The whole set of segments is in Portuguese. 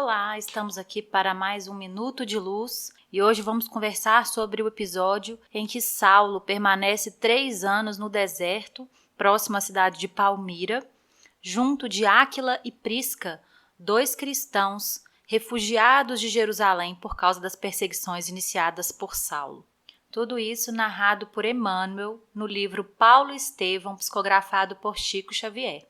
Olá, estamos aqui para mais um Minuto de Luz e hoje vamos conversar sobre o episódio em que Saulo permanece 3 anos no deserto, próximo à cidade de Palmira, junto de Áquila e Prisca, 2 cristãos refugiados de Jerusalém por causa das perseguições iniciadas por Saulo. Tudo isso narrado por Emmanuel no livro Paulo Estevão, psicografado por Chico Xavier.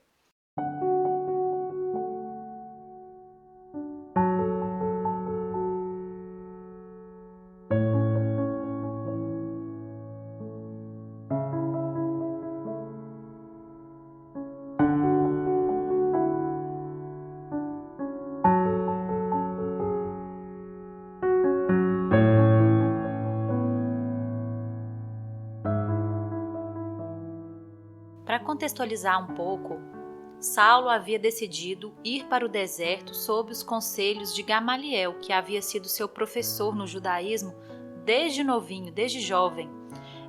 Para contextualizar um pouco, Saulo havia decidido ir para o deserto sob os conselhos de Gamaliel, que havia sido seu professor no judaísmo desde novinho, desde jovem.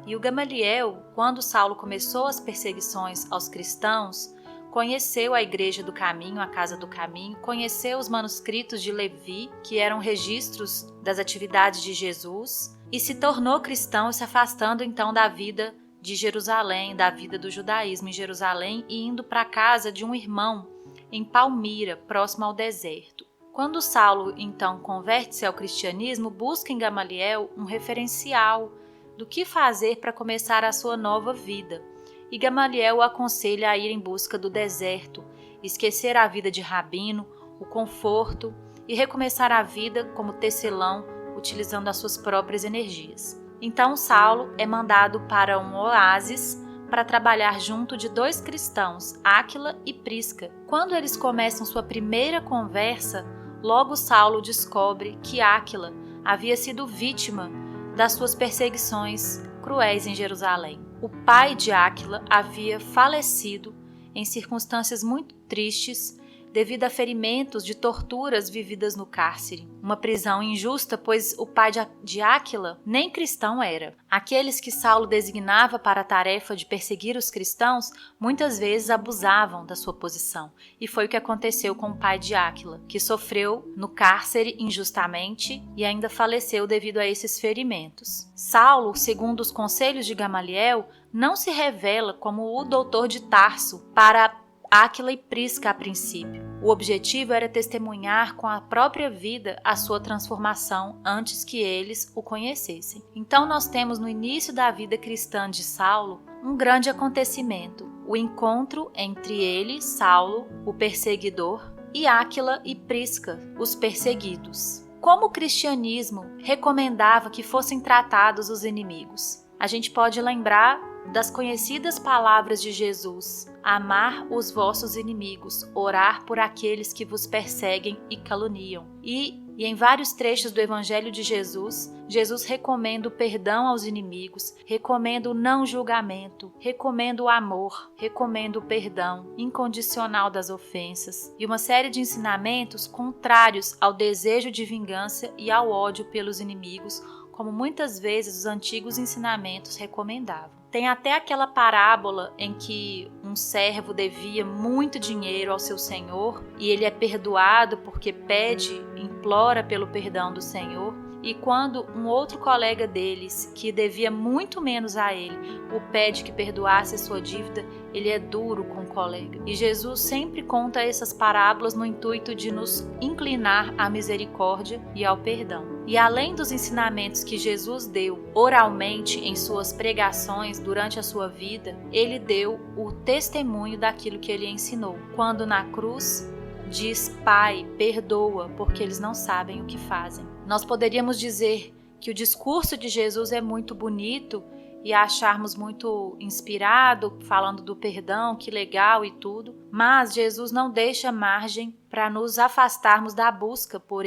E o Gamaliel, quando Saulo começou as perseguições aos cristãos, conheceu a Igreja do Caminho, a Casa do Caminho, conheceu os manuscritos de Levi, que eram registros das atividades de Jesus, e se tornou cristão, se afastando então da vida de Jerusalém, da vida do judaísmo em Jerusalém e indo para a casa de um irmão em Palmira, próximo ao deserto. Quando Saulo então converte-se ao cristianismo, busca em Gamaliel um referencial do que fazer para começar a sua nova vida. E Gamaliel o aconselha a ir em busca do deserto, esquecer a vida de rabino, o conforto e recomeçar a vida como tecelão, utilizando as suas próprias energias. Então Saulo é mandado para um oásis para trabalhar junto de 2 cristãos, Áquila e Prisca. Quando eles começam sua primeira conversa, logo Saulo descobre que Áquila havia sido vítima das suas perseguições cruéis em Jerusalém. O pai de Áquila havia falecido em circunstâncias muito tristes devido a ferimentos de torturas vividas no cárcere. Uma prisão injusta, pois o pai de Áquila nem cristão era. Aqueles que Saulo designava para a tarefa de perseguir os cristãos muitas vezes abusavam da sua posição. E foi o que aconteceu com o pai de Áquila, que sofreu no cárcere injustamente e ainda faleceu devido a esses ferimentos. Saulo, segundo os conselhos de Gamaliel, não se revela como o doutor de Tarso para Áquila e Prisca a princípio. O objetivo era testemunhar com a própria vida a sua transformação antes que eles o conhecessem. Então nós temos no início da vida cristã de Saulo um grande acontecimento, o encontro entre ele, Saulo, o perseguidor, e Áquila e Prisca, os perseguidos. Como o cristianismo recomendava que fossem tratados os inimigos? A gente pode lembrar das conhecidas palavras de Jesus: amar os vossos inimigos, orar por aqueles que vos perseguem e caluniam. E em vários trechos do Evangelho de Jesus, Jesus recomenda o perdão aos inimigos, recomenda o não julgamento, recomenda o amor, recomenda o perdão incondicional das ofensas e uma série de ensinamentos contrários ao desejo de vingança e ao ódio pelos inimigos, como muitas vezes os antigos ensinamentos recomendavam. Tem até aquela parábola em que um servo devia muito dinheiro ao seu senhor e ele é perdoado porque pede, implora pelo perdão do Senhor. E quando um outro colega deles, que devia muito menos a ele, o pede que perdoasse sua dívida, ele é duro com o colega. E Jesus sempre conta essas parábolas no intuito de nos inclinar à misericórdia e ao perdão. E além dos ensinamentos que Jesus deu oralmente em suas pregações durante a sua vida, ele deu o testemunho daquilo que ele ensinou. Quando na cruz diz: Pai, perdoa, porque eles não sabem o que fazem. Nós poderíamos dizer que o discurso de Jesus é muito bonito e acharmos muito inspirado, falando do perdão, que legal e tudo, mas Jesus não deixa margem para nos afastarmos da busca por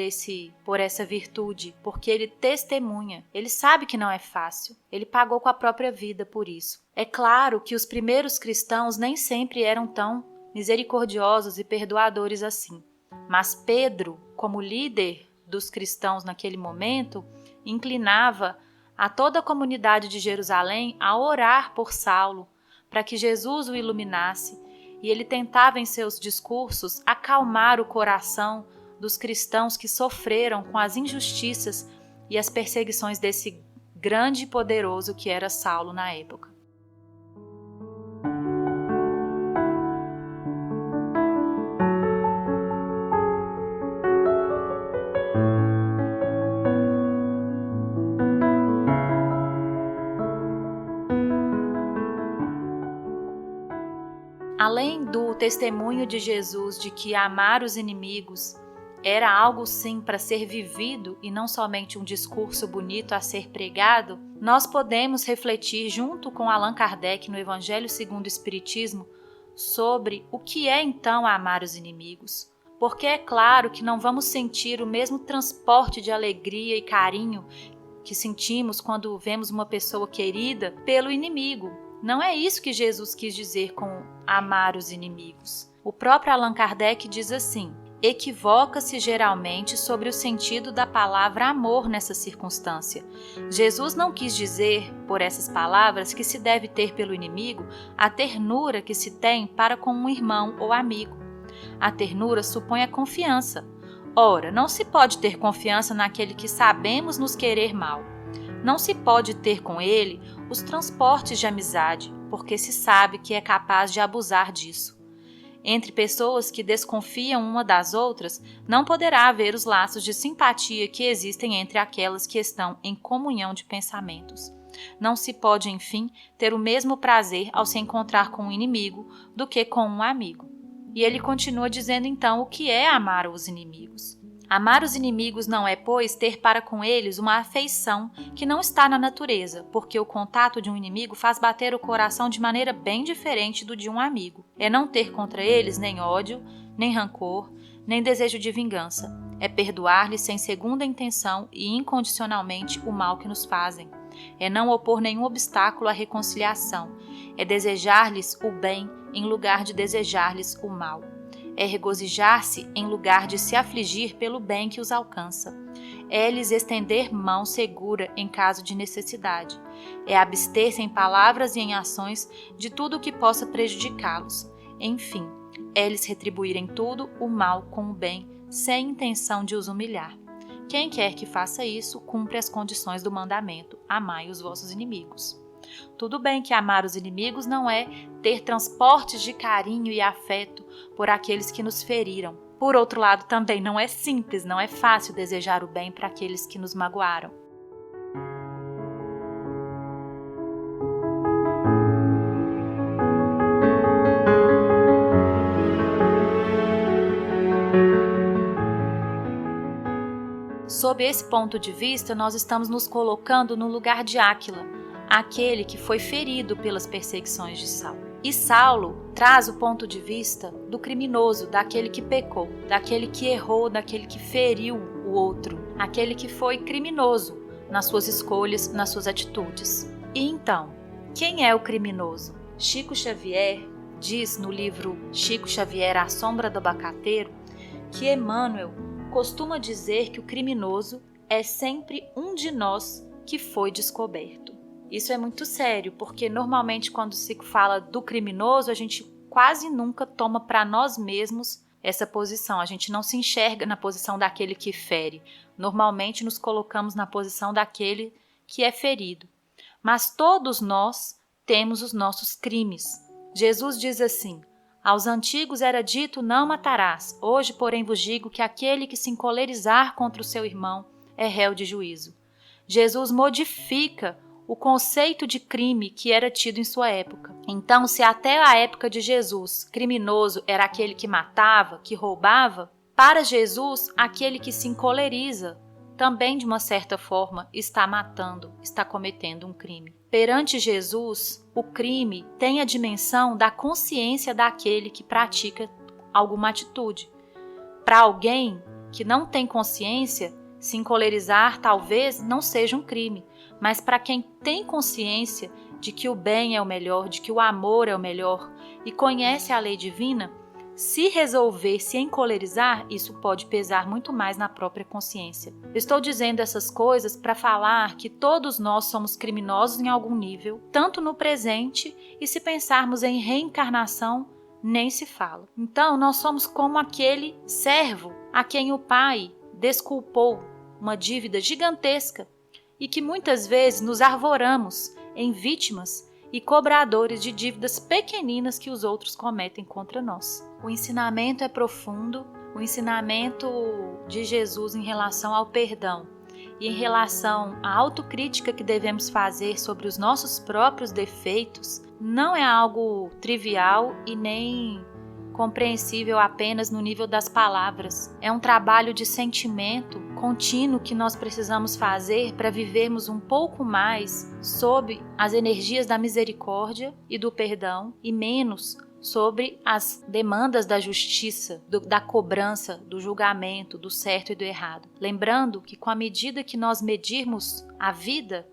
essa virtude, porque ele testemunha, ele sabe que não é fácil, ele pagou com a própria vida por isso. É claro que os primeiros cristãos nem sempre eram tão misericordiosos e perdoadores assim, mas Pedro, como líder dos cristãos naquele momento, inclinava a toda a comunidade de Jerusalém a orar por Saulo, para que Jesus o iluminasse, e ele tentava em seus discursos acalmar o coração dos cristãos que sofreram com as injustiças e as perseguições desse grande e poderoso que era Saulo na época. Além do testemunho de Jesus de que amar os inimigos era algo sim para ser vivido e não somente um discurso bonito a ser pregado, nós podemos refletir junto com Allan Kardec no Evangelho segundo o Espiritismo sobre o que é então amar os inimigos. Porque é claro que não vamos sentir o mesmo transporte de alegria e carinho que sentimos quando vemos uma pessoa querida pelo inimigo. Não é isso que Jesus quis dizer com amar os inimigos. O próprio Allan Kardec diz assim: equivoca-se geralmente sobre o sentido da palavra amor nessa circunstância. Jesus não quis dizer, por essas palavras, que se deve ter pelo inimigo a ternura que se tem para com um irmão ou amigo. A ternura supõe a confiança. Ora, não se pode ter confiança naquele que sabemos nos querer mal. Não se pode ter com ele os transportes de amizade, porque se sabe que é capaz de abusar disso. Entre pessoas que desconfiam uma das outras, não poderá haver os laços de simpatia que existem entre aquelas que estão em comunhão de pensamentos. Não se pode, enfim, ter o mesmo prazer ao se encontrar com um inimigo do que com um amigo. E ele continua dizendo então o que é amar os inimigos. Amar os inimigos não é, pois, ter para com eles uma afeição que não está na natureza, porque o contato de um inimigo faz bater o coração de maneira bem diferente do de um amigo. É não ter contra eles nem ódio, nem rancor, nem desejo de vingança. É perdoar-lhes sem segunda intenção e incondicionalmente o mal que nos fazem. É não opor nenhum obstáculo à reconciliação. É desejar-lhes o bem em lugar de desejar-lhes o mal. É regozijar-se em lugar de se afligir pelo bem que os alcança. É lhes estender mão segura em caso de necessidade. É abster-se em palavras e em ações de tudo o que possa prejudicá-los. Enfim, é lhes retribuir em tudo o mal com o bem, sem intenção de os humilhar. Quem quer que faça isso, cumpre as condições do mandamento: amai os vossos inimigos. Tudo bem que amar os inimigos não é ter transportes de carinho e afeto por aqueles que nos feriram. Por outro lado, também não é simples, não é fácil desejar o bem para aqueles que nos magoaram. Sob esse ponto de vista, nós estamos nos colocando no lugar de Áquila, aquele que foi ferido pelas perseguições de Saulo. E Saulo traz o ponto de vista do criminoso, daquele que pecou, daquele que errou, daquele que feriu o outro, aquele que foi criminoso nas suas escolhas, nas suas atitudes. E então, quem é o criminoso? Chico Xavier diz no livro Chico Xavier, A Sombra do Abacateiro, que Emmanuel costuma dizer que o criminoso é sempre um de nós que foi descoberto. Isso é muito sério, porque normalmente quando se fala do criminoso, a gente quase nunca toma para nós mesmos essa posição. A gente não se enxerga na posição daquele que fere. Normalmente nos colocamos na posição daquele que é ferido. Mas todos nós temos os nossos crimes. Jesus diz assim: aos antigos era dito não matarás. Hoje, porém, vos digo que aquele que se encolerizar contra o seu irmão é réu de juízo. Jesus modifica o conceito de crime que era tido em sua época. Então, se até a época de Jesus, criminoso era aquele que matava, que roubava, para Jesus, aquele que se encoleriza também, de uma certa forma, está matando, está cometendo um crime. Perante Jesus, o crime tem a dimensão da consciência daquele que pratica alguma atitude. Para alguém que não tem consciência, se encolerizar talvez não seja um crime, mas para quem tem consciência de que o bem é o melhor, de que o amor é o melhor e conhece a lei divina, se resolver se encolerizar, isso pode pesar muito mais na própria consciência. Estou dizendo essas coisas para falar que todos nós somos criminosos em algum nível, tanto no presente, e se pensarmos em reencarnação, nem se fala. Então, nós somos como aquele servo a quem o pai desculpou uma dívida gigantesca e que muitas vezes nos arvoramos em vítimas e cobradores de dívidas pequeninas que os outros cometem contra nós. O ensinamento é profundo, o ensinamento de Jesus em relação ao perdão e em relação à autocrítica que devemos fazer sobre os nossos próprios defeitos não é algo trivial e nem compreensível apenas no nível das palavras. É um trabalho de sentimento contínuo que nós precisamos fazer para vivermos um pouco mais sob as energias da misericórdia e do perdão e menos sobre as demandas da justiça, da cobrança, do julgamento, do certo e do errado. Lembrando que com a medida que nós medirmos a vida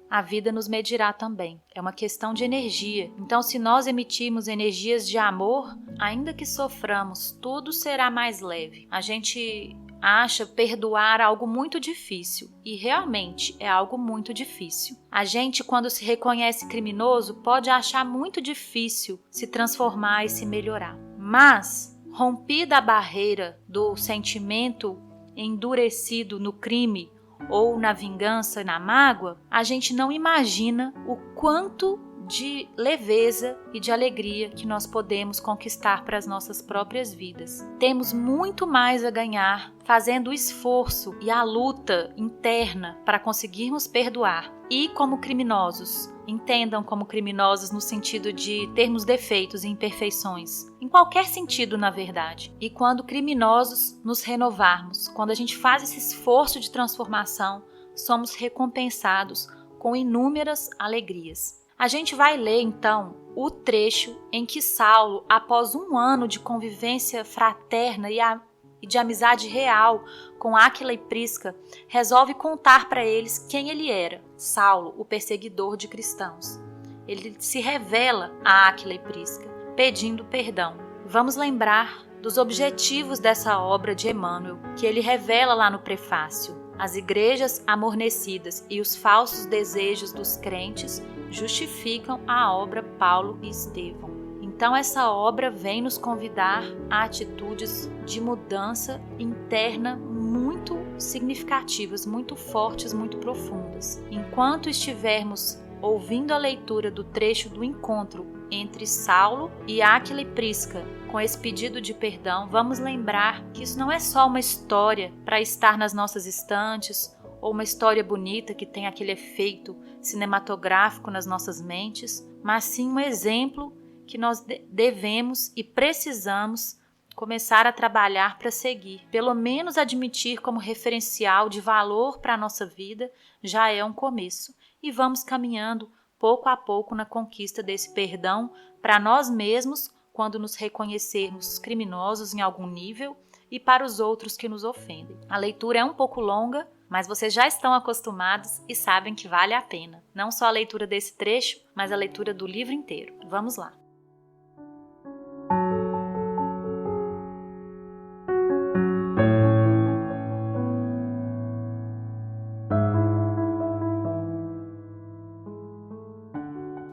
nos medirá também. É uma questão de energia. Então, se nós emitirmos energias de amor, ainda que soframos, tudo será mais leve. A gente acha perdoar algo muito difícil e realmente é algo muito difícil. A gente, quando se reconhece criminoso, pode achar muito difícil se transformar e se melhorar. Mas, rompida a barreira do sentimento endurecido no crime ou na vingança e na mágoa, a gente não imagina o quanto de leveza e de alegria que nós podemos conquistar para as nossas próprias vidas. Temos muito mais a ganhar fazendo o esforço e a luta interna para conseguirmos perdoar. E como criminosos, entendam como criminosos no sentido de termos defeitos e imperfeições, em qualquer sentido, na verdade. E quando criminosos nos renovarmos, quando a gente faz esse esforço de transformação, somos recompensados com inúmeras alegrias. A gente vai ler, então, o trecho em que Saulo, após um ano de convivência fraterna e de amizade real com Áquila e Prisca, resolve contar para eles quem ele era, Saulo, o perseguidor de cristãos. Ele se revela a Áquila e Prisca, pedindo perdão. Vamos lembrar dos objetivos dessa obra de Emmanuel, que ele revela lá no prefácio. As igrejas amornecidas e os falsos desejos dos crentes justificam a obra Paulo e Estevão. Então essa obra vem nos convidar a atitudes de mudança interna muito significativas, muito fortes, muito profundas. Enquanto estivermos ouvindo a leitura do trecho do encontro entre Saulo e Áquila e Prisca com esse pedido de perdão, vamos lembrar que isso não é só uma história para estar nas nossas estantes ou uma história bonita que tem aquele efeito cinematográfico nas nossas mentes, mas sim um exemplo que nós devemos e precisamos começar a trabalhar para seguir. Pelo menos admitir como referencial de valor para a nossa vida já é um começo. E vamos caminhando pouco a pouco na conquista desse perdão para nós mesmos quando nos reconhecermos criminosos em algum nível e para os outros que nos ofendem. A leitura é um pouco longa, mas vocês já estão acostumados e sabem que vale a pena. Não só a leitura desse trecho, mas a leitura do livro inteiro. Vamos lá.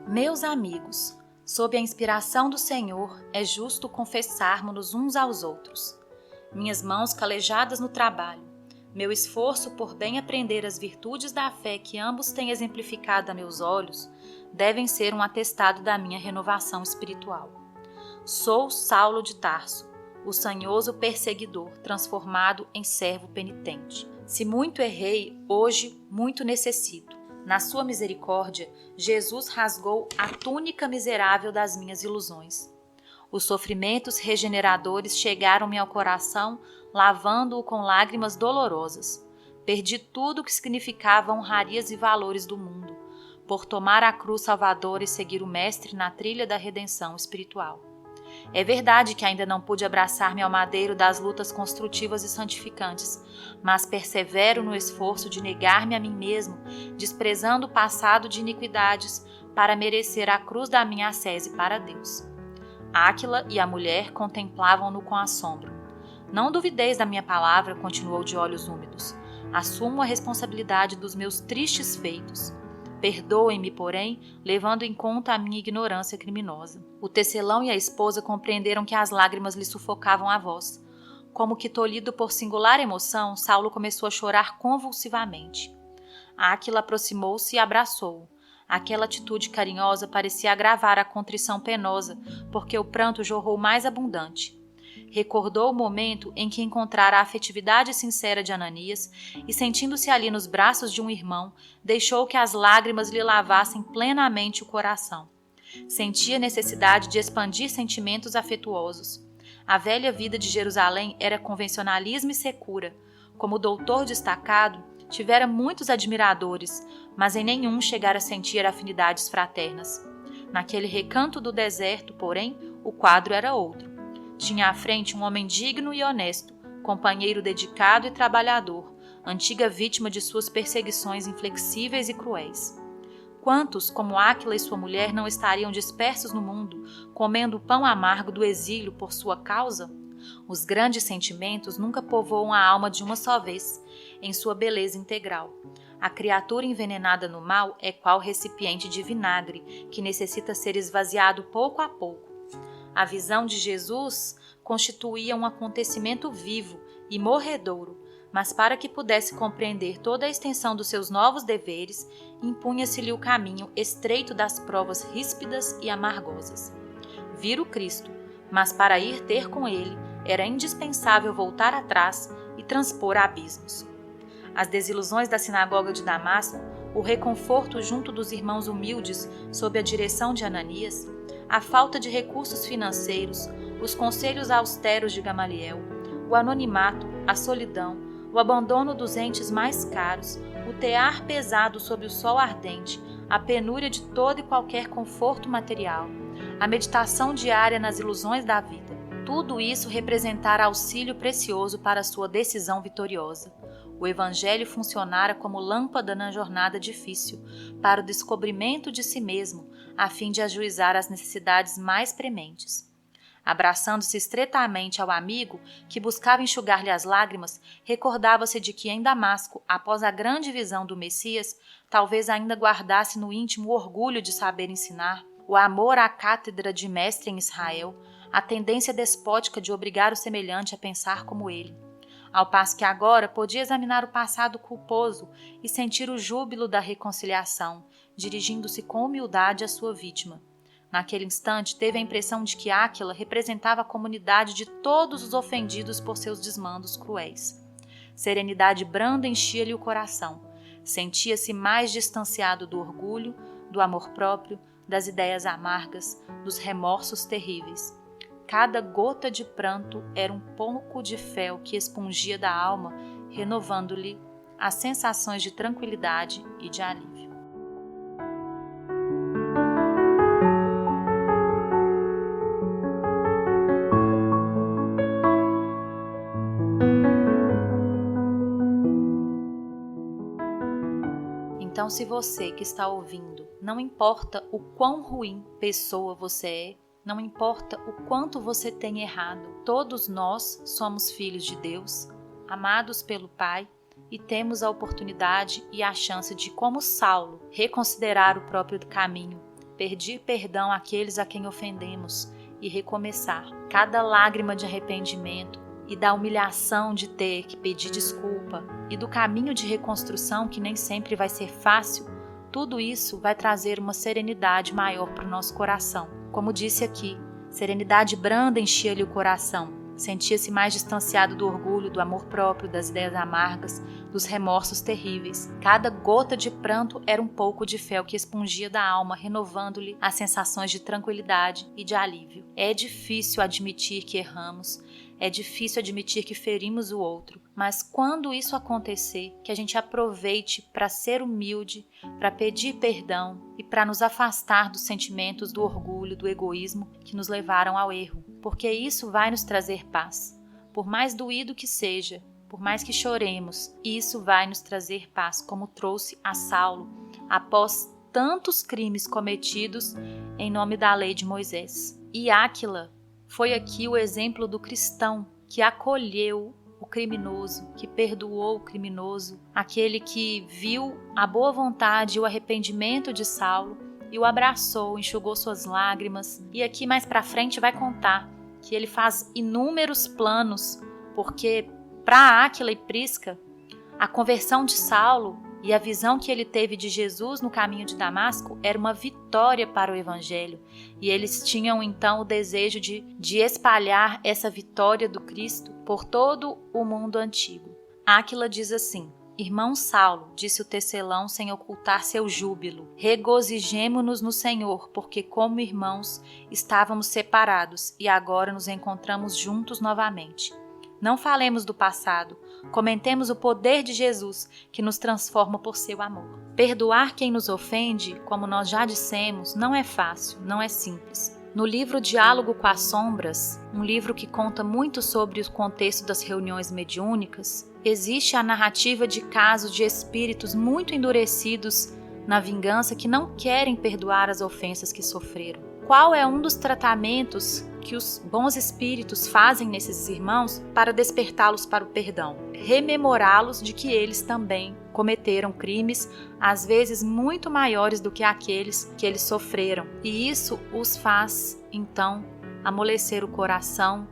Meus amigos, sob a inspiração do Senhor, é justo confessarmos-nos uns aos outros. Minhas mãos calejadas no trabalho, meu esforço por bem aprender as virtudes da fé que ambos têm exemplificado a meus olhos, devem ser um atestado da minha renovação espiritual. Sou Saulo de Tarso, o sanhoso perseguidor transformado em servo penitente. Se muito errei, hoje muito necessito. Na sua misericórdia, Jesus rasgou a túnica miserável das minhas ilusões. Os sofrimentos regeneradores chegaram-me ao coração, lavando-o com lágrimas dolorosas. Perdi tudo o que significava honrarias e valores do mundo, por tomar a cruz salvadora e seguir o Mestre na trilha da redenção espiritual. É verdade que ainda não pude abraçar-me ao madeiro das lutas construtivas e santificantes, mas persevero no esforço de negar-me a mim mesmo, desprezando o passado de iniquidades, para merecer a cruz da minha ascese para Deus. Áquila e a mulher contemplavam-no com assombro. Não duvideis da minha palavra, continuou de olhos úmidos. Assumo a responsabilidade dos meus tristes feitos. Perdoem-me, porém, levando em conta a minha ignorância criminosa. O tecelão e a esposa compreenderam que as lágrimas lhe sufocavam a voz. como que tolhido por singular emoção, Saulo começou a chorar convulsivamente. Áquila aproximou-se e abraçou-o. Aquela atitude carinhosa parecia agravar a contrição penosa, porque o pranto jorrou mais abundante. Recordou o momento em que encontrara a afetividade sincera de Ananias e, sentindo-se ali nos braços de um irmão, deixou que as lágrimas lhe lavassem plenamente o coração. Sentia necessidade de expandir sentimentos afetuosos. A velha vida de Jerusalém era convencionalismo e secura. Como doutor destacado, tivera muitos admiradores, mas em nenhum chegara a sentir afinidades fraternas. Naquele recanto do deserto, porém, o quadro era outro. Tinha à frente um homem digno e honesto, companheiro dedicado e trabalhador, antiga vítima de suas perseguições inflexíveis e cruéis. Quantos, como Áquila e sua mulher, não estariam dispersos no mundo, comendo o pão amargo do exílio por sua causa? Os grandes sentimentos nunca povoam a alma de uma só vez, em sua beleza integral. A criatura envenenada no mal é qual recipiente de vinagre, que necessita ser esvaziado pouco a pouco. A visão de Jesus constituía um acontecimento vivo e morredouro, mas para que pudesse compreender toda a extensão dos seus novos deveres, impunha-se-lhe o caminho estreito das provas ríspidas e amargosas. Vira o Cristo, mas para ir ter com ele, era indispensável voltar atrás e transpor abismos. As desilusões da sinagoga de Damasco, o reconforto junto dos irmãos humildes sob a direção de Ananias, a falta de recursos financeiros, os conselhos austeros de Gamaliel, o anonimato, a solidão, o abandono dos entes mais caros, o tear pesado sob o sol ardente, a penúria de todo e qualquer conforto material, a meditação diária nas ilusões da vida. Tudo isso representara auxílio precioso para sua decisão vitoriosa. O Evangelho funcionara como lâmpada na jornada difícil, para o descobrimento de si mesmo, a fim de ajuizar as necessidades mais prementes. Abraçando-se estreitamente ao amigo, que buscava enxugar-lhe as lágrimas, recordava-se de que em Damasco, após a grande visão do Messias, talvez ainda guardasse no íntimo o orgulho de saber ensinar, o amor à cátedra de mestre em Israel, a tendência despótica de obrigar o semelhante a pensar como ele. Ao passo que agora podia examinar o passado culposo e sentir o júbilo da reconciliação, dirigindo-se com humildade à sua vítima. Naquele instante, teve a impressão de que Áquila representava a comunidade de todos os ofendidos por seus desmandos cruéis. Serenidade branda enchia-lhe o coração. Sentia-se mais distanciado do orgulho, do amor próprio, das ideias amargas, dos remorsos terríveis. Cada gota de pranto era um pouco de fel que expungia da alma, renovando-lhe as sensações de tranquilidade e de alívio. Então, se você que está ouvindo, não importa o quão ruim pessoa você é, não importa o quanto você tem errado, todos nós somos filhos de Deus, amados pelo Pai, e temos a oportunidade e a chance de, como Saulo, reconsiderar o próprio caminho, pedir perdão àqueles a quem ofendemos e recomeçar. Cada lágrima de arrependimento e da humilhação de ter que pedir desculpa e do caminho de reconstrução que nem sempre vai ser fácil, tudo isso vai trazer uma serenidade maior para o nosso coração. Como disse aqui, serenidade branda enchia-lhe o coração. Sentia-se mais distanciado do orgulho, do amor próprio, das ideias amargas, dos remorsos terríveis. Cada gota de pranto era um pouco de fel que expungia da alma, renovando-lhe as sensações de tranquilidade e de alívio. É difícil admitir que erramos, é difícil admitir que ferimos o outro, mas quando isso acontecer, que a gente aproveite para ser humilde, para pedir perdão e para nos afastar dos sentimentos do orgulho, do egoísmo que nos levaram ao erro, porque isso vai nos trazer paz. Por mais doído que seja, por mais que choremos, isso vai nos trazer paz, como trouxe a Saulo após tantos crimes cometidos em nome da lei de Moisés. E Áquila foi aqui o exemplo do cristão que acolheu o criminoso, que perdoou o criminoso, aquele que viu a boa vontade e o arrependimento de Saulo e o abraçou, enxugou suas lágrimas. E aqui mais para frente vai contar que ele faz inúmeros planos porque para Áquila e Prisca, a conversão de Saulo e a visão que ele teve de Jesus no caminho de Damasco era uma vitória para o Evangelho. E eles tinham então o desejo de espalhar essa vitória do Cristo por todo o mundo antigo. Áquila diz assim: Irmão Saulo, disse o tecelão sem ocultar seu júbilo, regozijemo-nos no Senhor, porque como irmãos estávamos separados e agora nos encontramos juntos novamente. Não falemos do passado, comentemos o poder de Jesus que nos transforma por seu amor. Perdoar quem nos ofende, como nós já dissemos, não é fácil, não é simples. No livro Diálogo com as Sombras, um livro que conta muito sobre o contexto das reuniões mediúnicas, existe a narrativa de casos de espíritos muito endurecidos na vingança que não querem perdoar as ofensas que sofreram. Qual é um dos tratamentos que os bons espíritos fazem nesses irmãos para despertá-los para o perdão? Rememorá-los de que eles também cometeram crimes, às vezes muito maiores do que aqueles que eles sofreram. E isso os faz, então, amolecer o coração,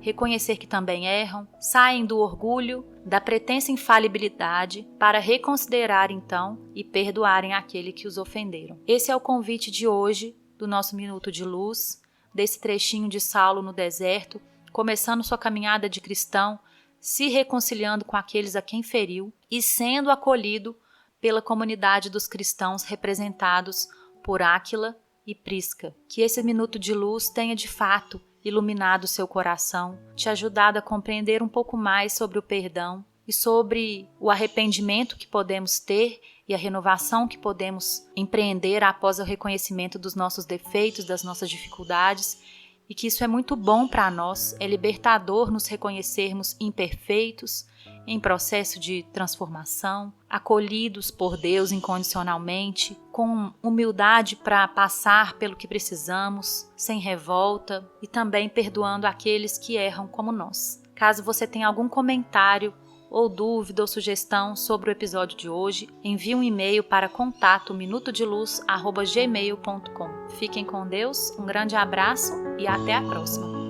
reconhecer que também erram, saem do orgulho, da pretensa infalibilidade para reconsiderar então e perdoarem aquele que os ofenderam. Esse é o convite de hoje do nosso Minuto de Luz, desse trechinho de Saulo no deserto, começando sua caminhada de cristão, se reconciliando com aqueles a quem feriu e sendo acolhido pela comunidade dos cristãos representados por Áquila e Prisca. Que esse Minuto de Luz tenha de fato iluminado seu coração, te ajudado a compreender um pouco mais sobre o perdão e sobre o arrependimento que podemos ter e a renovação que podemos empreender após o reconhecimento dos nossos defeitos, das nossas dificuldades, e que isso é muito bom para nós, é libertador nos reconhecermos imperfeitos, em processo de transformação, acolhidos por Deus incondicionalmente, com humildade para passar pelo que precisamos, sem revolta e também perdoando aqueles que erram como nós. Caso você tenha algum comentário ou dúvida ou sugestão sobre o episódio de hoje, envie um e-mail para contato minutodeluz@gmail.com. Fiquem com Deus, um grande abraço e até a próxima!